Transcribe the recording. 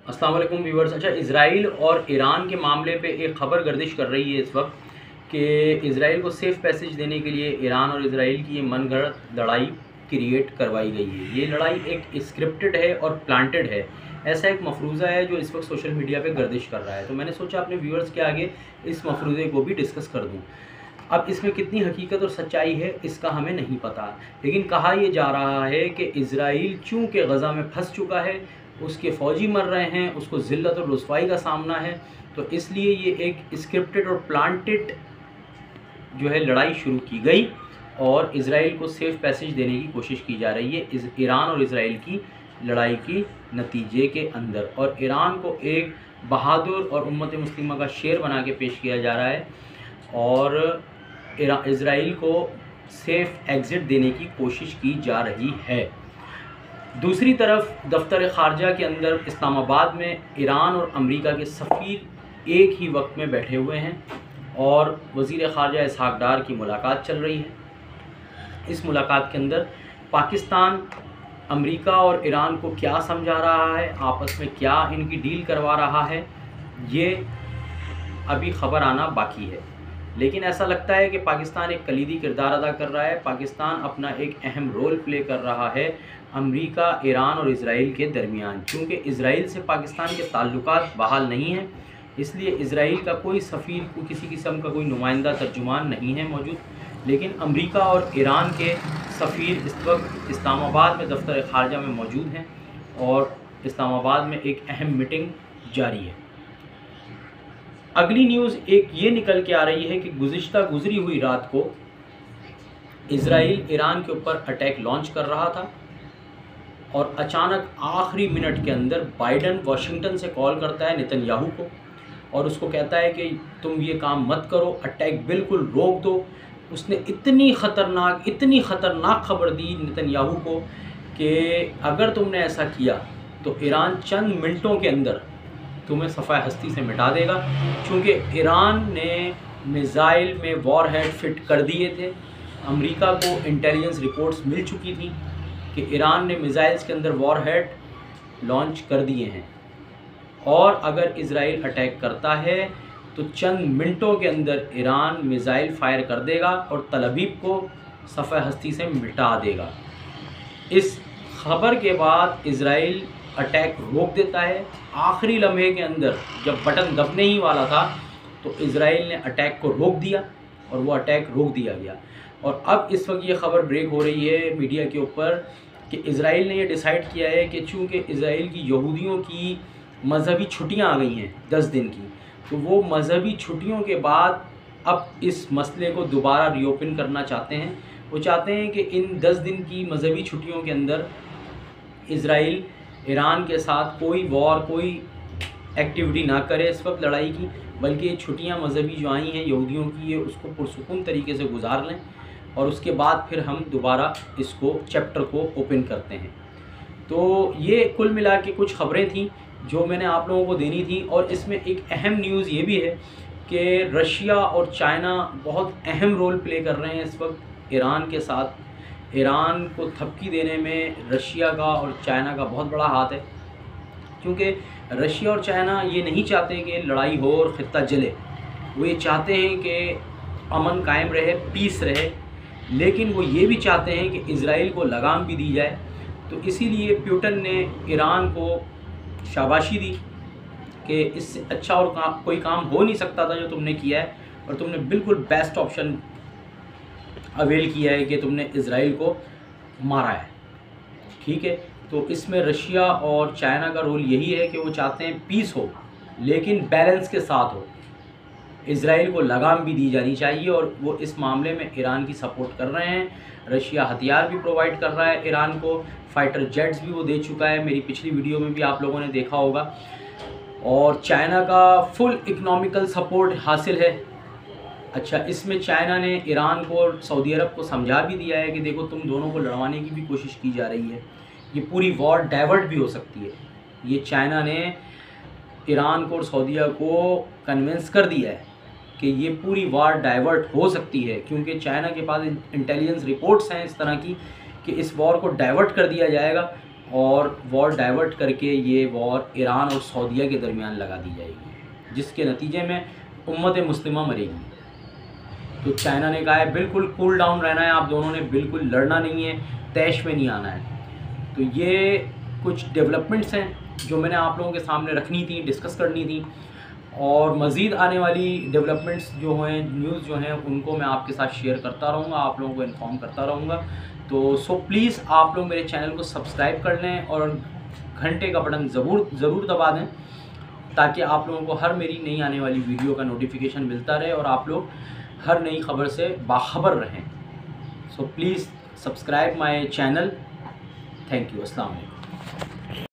अस्सलाम वालेकुम व्यूवर्स। अच्छा, इज़राइल और ईरान के मामले पे एक ख़बर गर्दिश कर रही है इस वक्त कि इज़राइल को सेफ़ पैसेज देने के लिए ईरान और इज़राइल की ये मनगढ़ंत लड़ाई क्रिएट करवाई गई है। ये लड़ाई एक स्क्रिप्टेड है और प्लांटेड है, ऐसा एक मफरूज़ा है जो इस वक्त सोशल मीडिया पे गर्दिश कर रहा है। तो मैंने सोचा अपने व्यूवर्स के आगे इस मफरूज़े को भी डिस्कस कर दूँ। अब इसमें कितनी हकीकत और सच्चाई है इसका हमें नहीं पता, लेकिन कहा यह जा रहा है कि इज़राइल चूँकि गज़ा में फंस चुका है, उसके फ़ौजी मर रहे हैं, उसको ज़िल्लत और रुसवाई का सामना है, तो इसलिए ये एक स्क्रिप्टेड और प्लांटेड जो है लड़ाई शुरू की गई और इज़राइल को सेफ़ पैसेज देने की कोशिश की जा रही है इस ईरान और इज़राइल की लड़ाई की नतीजे के अंदर। और ईरान को एक बहादुर और उम्मत मुस्लिमा का शेर बना के पेश किया जा रहा है और इज़राइल को सेफ़ एग्ज़िट देने की कोशिश की जा रही है। दूसरी तरफ दफ्तर ख़ारजा के अंदर इस्लामाबाद में ईरान और अमेरिका के सफ़ीर एक ही वक्त में बैठे हुए हैं और वज़ीर ख़ारजा इसहाक़ डार की मुलाकात चल रही है। इस मुलाकात के अंदर पाकिस्तान अमेरिका और ईरान को क्या समझा रहा है, आपस में क्या इनकी डील करवा रहा है, ये अभी ख़बर आना बाकी है। लेकिन ऐसा लगता है कि पाकिस्तान एक कलीदी किरदार अदा कर रहा है। पाकिस्तान अपना एक अहम रोल प्ले कर रहा है अमेरिका, ईरान और इज़राइल के दरमियान। क्योंकि इज़राइल से पाकिस्तान के ताल्लुकात बहाल नहीं हैं, इसलिए इज़राइल का कोई सफ़ीर को किसी किस्म का कोई नुमाइंदा तर्जुमान नहीं है मौजूद। लेकिन अमेरिका और ईरान के सफ़ीर इस वक्त इस्लामाबाद में दफ्तर ख़ारजा में मौजूद हैं और इस्लामाबाद में एक अहम मीटिंग जारी है। अगली न्यूज़ एक ये निकल के आ रही है कि गुज़री हुई रात को इज़राइल ईरान के ऊपर अटैक लॉन्च कर रहा था और अचानक आखिरी मिनट के अंदर बाइडन वाशिंगटन से कॉल करता है नेतन्याहू को और उसको कहता है कि तुम ये काम मत करो, अटैक बिल्कुल रोक दो। उसने इतनी ख़तरनाक खबर दी नेतन्याहू को कि अगर तुमने ऐसा किया तो ईरान चंद मिनटों के अंदर तुम्हें सफ़ाए हस्ती से मिटा देगा। क्योंकि ईरान ने मिज़ाइल में वॉरहेड फिट कर दिए थे। अमेरिका को इंटेलिजेंस रिपोर्ट्स मिल चुकी थी कि ईरान ने मिज़ाइल्स के अंदर वॉरहेड लॉन्च कर दिए हैं और अगर इज़राइल अटैक करता है तो चंद मिनटों के अंदर ईरान मिज़ाइल फायर कर देगा और तल अबीब को सफ़ाए हस्ती से मिटा देगा। इस खबर के बाद इज़राइल अटैक रोक देता है। आखिरी लम्हे के अंदर जब बटन दबने ही वाला था तो इज़राइल ने अटैक को रोक दिया और वो अटैक रोक दिया गया। और अब इस वक्त ये ख़बर ब्रेक हो रही है मीडिया के ऊपर कि इज़राइल ने ये डिसाइड किया है कि चूँकि इज़राइल की यहूदियों की मजहबी छुट्टियाँ आ गई हैं 10 दिन की, तो वो मजहबी छुट्टियों के बाद अब इस मसले को दोबारा रीओपन करना चाहते हैं। वो चाहते हैं कि इन 10 दिन की मजहबी छुट्टियों के अंदर इज़राइल ईरान के साथ कोई वॉर, कोई एक्टिविटी ना करे इस वक्त लड़ाई की, बल्कि ये छुट्टियाँ मजहबी जो आई हैं यहूदियों की, ये उसको पुरसुकून तरीके से गुजार लें और उसके बाद फिर हम दोबारा इसको चैप्टर को ओपन करते हैं। तो ये कुल मिला के कुछ ख़बरें थीं जो मैंने आप लोगों को देनी थी। और इसमें एक अहम न्यूज़ ये भी है कि रशिया और चाइना बहुत अहम रोल प्ले कर रहे हैं इस वक्त ईरान के साथ। ईरान को थपकी देने में रशिया का और चाइना का बहुत बड़ा हाथ है, क्योंकि रशिया और चाइना ये नहीं चाहते कि लड़ाई हो और ख़ित्ता जले। वो ये चाहते हैं कि अमन कायम रहे, पीस रहे, लेकिन वो ये भी चाहते हैं कि इज़राइल को लगाम भी दी जाए। तो इसीलिए पुतिन ने ईरान को शाबाशी दी कि इससे अच्छा और कोई काम हो नहीं सकता था जो तुमने किया है और तुमने बिल्कुल बेस्ट ऑप्शन अवेल किया है कि तुमने इज़राइल को मारा है। ठीक है, तो इसमें रशिया और चाइना का रोल यही है कि वो चाहते हैं पीस हो लेकिन बैलेंस के साथ हो, इज़राइल को लगाम भी दी जानी चाहिए और वो इस मामले में ईरान की सपोर्ट कर रहे हैं। रशिया हथियार भी प्रोवाइड कर रहा है ईरान को, फाइटर जेट्स भी वो दे चुका है, मेरी पिछली वीडियो में भी आप लोगों ने देखा होगा। और चाइना का फुल इकनॉमिकल सपोर्ट हासिल है। अच्छा, इसमें चाइना ने ईरान को और सऊदी अरब को समझा भी दिया है कि देखो तुम दोनों को लड़वाने की भी कोशिश की जा रही है, ये पूरी वॉर डाइवर्ट भी हो सकती है। ये चाइना ने ईरान को और सऊदीया को कन्विंस कर दिया है कि ये पूरी वार डाइवर्ट हो सकती है, क्योंकि चाइना के पास इंटेलिजेंस रिपोर्ट्स हैं इस तरह की कि इस वॉर को डाइवर्ट कर दिया जाएगा और वॉर डाइवर्ट करके ये वॉर ईरान और सऊदीया के दरमियान लगा दी जाएगी, जिसके नतीजे में उम्मत मुस्लिमा मरेगी। तो चाइना ने कहा है बिल्कुल कूल डाउन रहना है, आप दोनों ने बिल्कुल लड़ना नहीं है, तैश में नहीं आना है। तो ये कुछ डेवलपमेंट्स हैं जो मैंने आप लोगों के सामने रखनी थी, डिस्कस करनी थी, और मज़ीद आने वाली डेवलपमेंट्स जो हैं, न्यूज़ जो हैं, उनको मैं आपके साथ शेयर करता रहूँगा, आप लोगों को इन्फॉर्म करता रहूँगा। तो सो प्लीज़ आप लोग मेरे चैनल को सब्सक्राइब कर लें और घंटे का बटन ज़रूर दबा दें, ताकि आप लोगों को हर मेरी नई आने वाली वीडियो का नोटिफिकेशन मिलता रहे और आप लोग हर नई खबर से बाखबर रहें। So please subscribe my channel. Thank you. अस्सलाम वालेकुम।